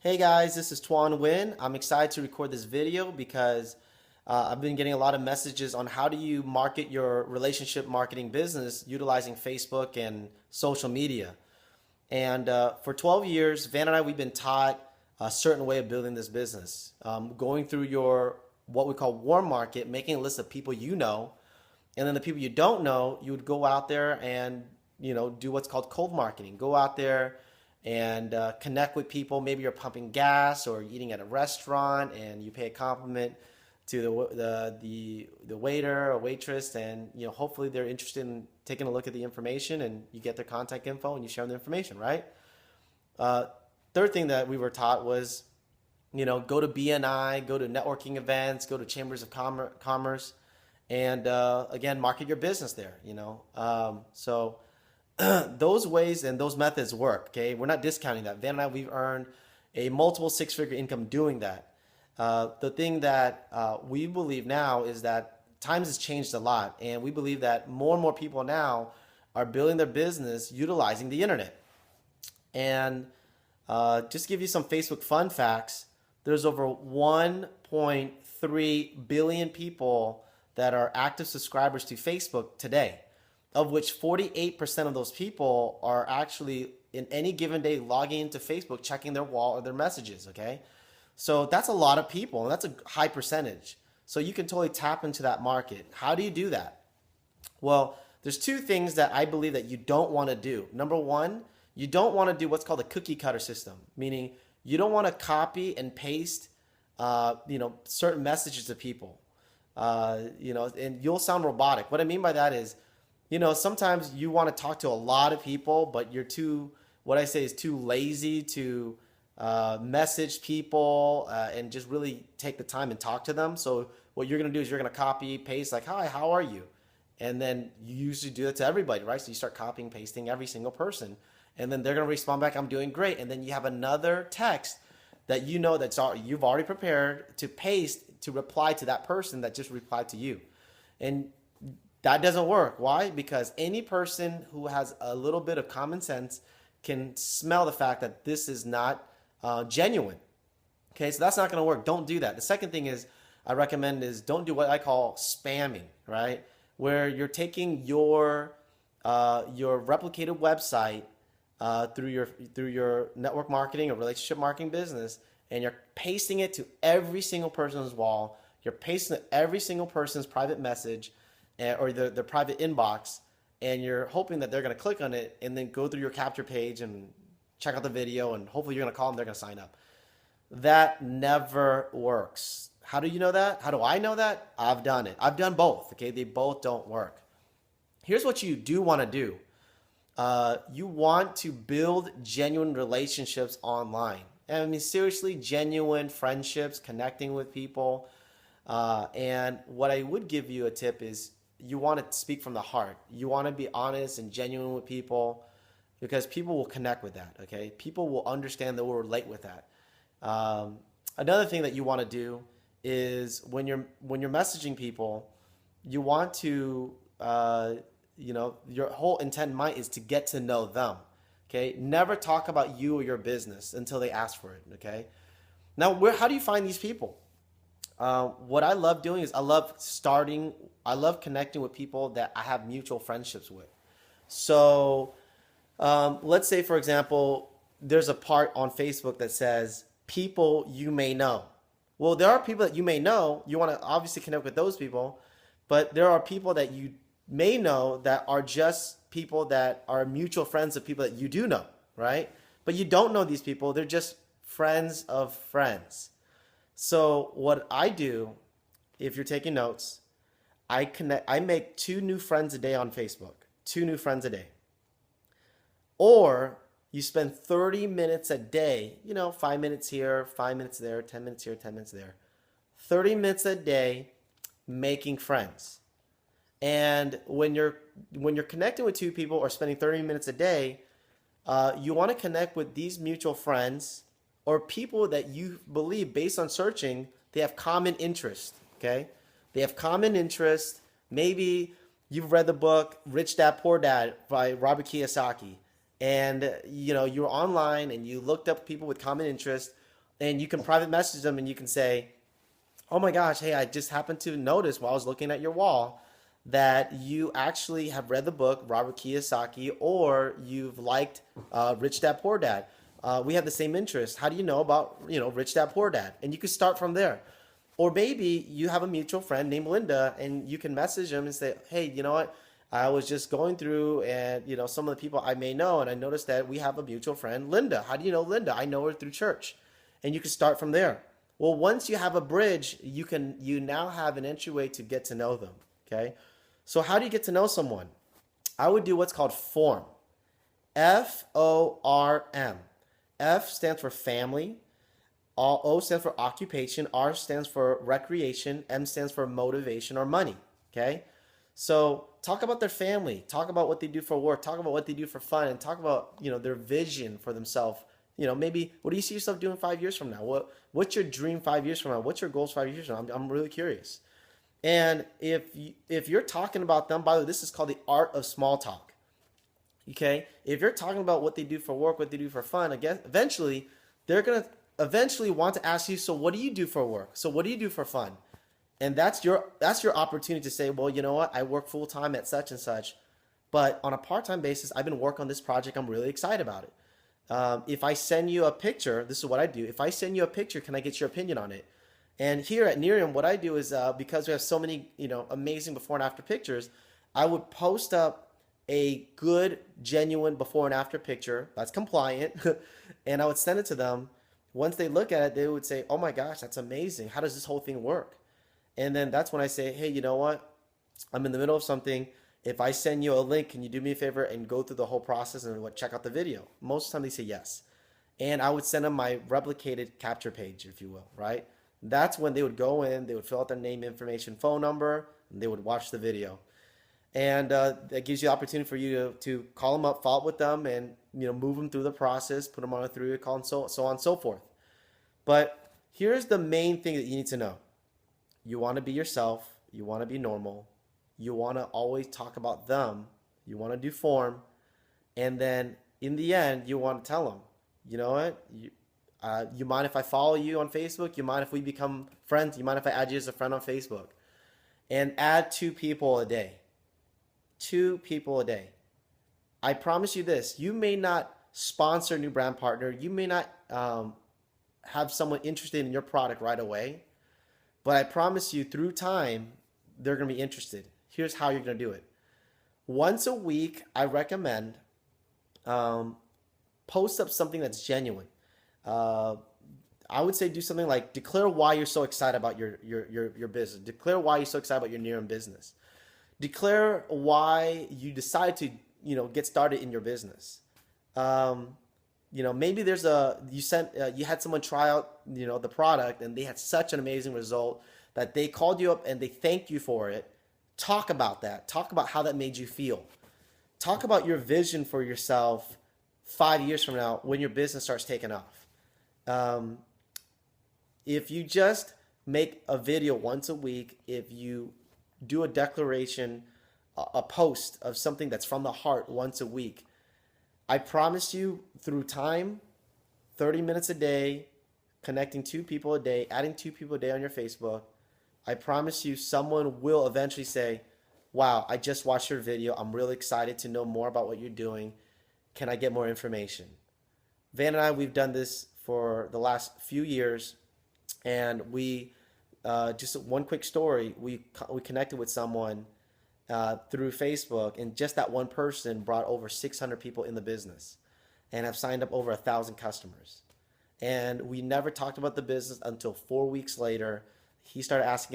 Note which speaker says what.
Speaker 1: Hey guys, this is Tuan Nguyen. I'm excited to record this video because I've been getting a lot of messages on how do you market your relationship marketing business utilizing Facebook and social media. And for 12 years, Van and I, we've been taught a certain way of building this business. Going through your what we call warm market, making a list of people you know, and then the people you don't know, you would go out there and do what's called cold marketing. Go out there and connect with people. Maybe you're pumping gas or eating at a restaurant, and you pay a compliment to the waiter or waitress, and hopefully they're interested in taking a look at the information, and you get their contact info and you share them the information, right? Third thing that we were taught was go to BNI, go to networking events, go to chambers of commerce, and again, market your business there. So those ways and those methods work. Okay, we're not discounting that. Van and I, we've earned a multiple six-figure income doing that. The thing that we believe now is that times has changed a lot, and we believe that more and more people now are building their business utilizing the internet. And just to give you some Facebook fun facts, there's over 1.3 billion people that are active subscribers to Facebook today, of which 48% of those people are actually in any given day logging into Facebook, checking their wall or their messages, okay? So that's a lot of people, and that's a high percentage. So you can totally tap into that market. How do you do that? Well, there's two things that I believe that you don't want to do. Number one, you don't want to do what's called a cookie cutter system, meaning you don't want to copy and paste certain messages to people. And you'll sound robotic. What I mean by that is, sometimes you want to talk to a lot of people, but you're what I say is too lazy to message people and just really take the time and talk to them. So what you're going to do is you're going to copy, paste, like, hi, how are you? And then you usually do that to everybody, right? So you start copying, pasting every single person. And then they're going to respond back, I'm doing great. And then you have another text that you've already prepared to paste to reply to that person that just replied to you. And that doesn't work. Why? Because any person who has a little bit of common sense can smell the fact that this is not genuine. Okay, so that's not going to work. Don't do that. The second thing I recommend is don't do what I call spamming, right? Where you're taking your replicated website through your network marketing or relationship marketing business, and you're pasting it to every single person's wall. You're pasting it to every single person's private message or their private inbox, and you're hoping that they're going to click on it and then go through your capture page and check out the video, and hopefully you're going to call them, they're going to sign up. That never works. How do you know that? How do I know that? I've done it. I've done both. Okay, they both don't work. Here's what you do want to do. You want to build genuine relationships online. I mean, seriously, genuine friendships, connecting with people. And what I would give you a tip is you want to speak from the heart. You want to be honest and genuine with people, because people will connect with that, okay? People will understand, that will relate with that. Another thing that you want to do is when you're messaging people, you want to your whole intent in mind is to get to know them. Okay, never talk about you or your business until they ask for it. Okay, now how do you find these people? What I love doing is I love connecting with people that I have mutual friendships with. So let's say, for example, there's a part on Facebook that says people you may know. Well, there are people that you may know. You want to obviously connect with those people, but there are people that you may know that are just people that are mutual friends of people that you do know, right? But you don't know these people. They're just friends of friends. So what I do, if you're taking notes, I make 2 new friends a day on Facebook. 2 new friends a day. Or you spend 30 minutes a day, 5 minutes here, 5 minutes there, 10 minutes here, 10 minutes there. 30 minutes a day making friends. And when you're connecting with 2 people or spending 30 minutes a day, you want to connect with these mutual friends or people that you believe, based on searching, they have common interest. Okay, they have common interest. Maybe you've read the book Rich Dad Poor Dad by Robert Kiyosaki, and you're online and you looked up people with common interest, And you can private message them and you can say, oh my gosh, hey, I just happened to notice while I was looking at your wall that you actually have read the book Robert Kiyosaki, or you've liked Rich Dad Poor Dad. We have the same interest. How do you know about Rich Dad Poor Dad? And you can start from there. Or maybe you have a mutual friend named Linda, and you can message them and say, hey, you know what? I was just going through, and some of the people I may know, and I noticed that we have a mutual friend, Linda. How do you know Linda? I know her through church. And you can start from there. Well, once you have a bridge, you now have an entryway to get to know them. Okay. So how do you get to know someone? I would do what's called FORM. FORM. F stands for family. O stands for occupation. R stands for recreation. M stands for motivation or money. Okay. So talk about their family. Talk about what they do for work. Talk about what they do for fun, and talk about their vision for themselves. Maybe what do you see yourself doing 5 years from now? What's your dream 5 years from now? What's your goals 5 years from now? I'm really curious. And if you're talking about them, by the way, this is called the art of small talk. Okay? If you're talking about what they do for work, what they do for fun, again, eventually they're going to want to ask you, so what do you do for work? So what do you do for fun? And that's your opportunity to say, well, you know what? I work full time at such and such, but on a part-time basis, I've been working on this project. I'm really excited about it. If I send you a picture, this is what I do. If I send you a picture, can I get your opinion on it? And here at Nerium, what I do is because we have so many, amazing before and after pictures, I would post up a good, genuine before and after picture that's compliant, and I would send it to them. Once they look at it, they would say, oh my gosh, that's amazing. How does this whole thing work? And then that's when I say, hey, you know what? I'm in the middle of something. If I send you a link, can you do me a favor and go through the whole process and check out the video? Most of the time they say yes. And I would send them my replicated capture page, if you will, right? That's when they would go in, they would fill out their name, information, phone number, and they would watch the video. And that gives you the opportunity for you to call them up, follow up with them, and move them through the process, put them on a 3-way call, and so on and so forth. But here's the main thing that you need to know. You want to be yourself. You want to be normal. You want to always talk about them. You want to do form. And then in the end, you want to tell them, you know what? You mind if I follow you on Facebook? You mind if we become friends? You mind if I add you as a friend on Facebook? And add 2 people a day. 2 people a day. I promise you this. You may not sponsor a new brand partner. You may not have someone interested in your product right away. But I promise you, through time, they're going to be interested. Here's how you're going to do it. Once a week, I recommend post up something that's genuine. I would say do something like declare why you're so excited about your business. Declare why you're so excited about your Nerium business. Declare why you decided to get started in your business. Maybe there's you had someone try out the product and they had such an amazing result that they called you up and they thanked you for it. Talk about that. Talk about how that made you feel. Talk about your vision for yourself 5 years from now when your business starts taking off. If you just make a video once a week, if you do a declaration, a post of something that's from the heart once a week, I promise you, through time, 30 minutes a day, connecting 2 people a day, adding 2 people a day on your Facebook, I promise you someone will eventually say, wow, I just watched your video. I'm really excited to know more about what you're doing. Can I get more information? Van and I, we've done this for the last few years, and we, just one quick story, we connected with someone through Facebook, and just that one person brought over 600 people in the business and have signed up over 1,000 customers. And we never talked about the business until 4 weeks later. He started asking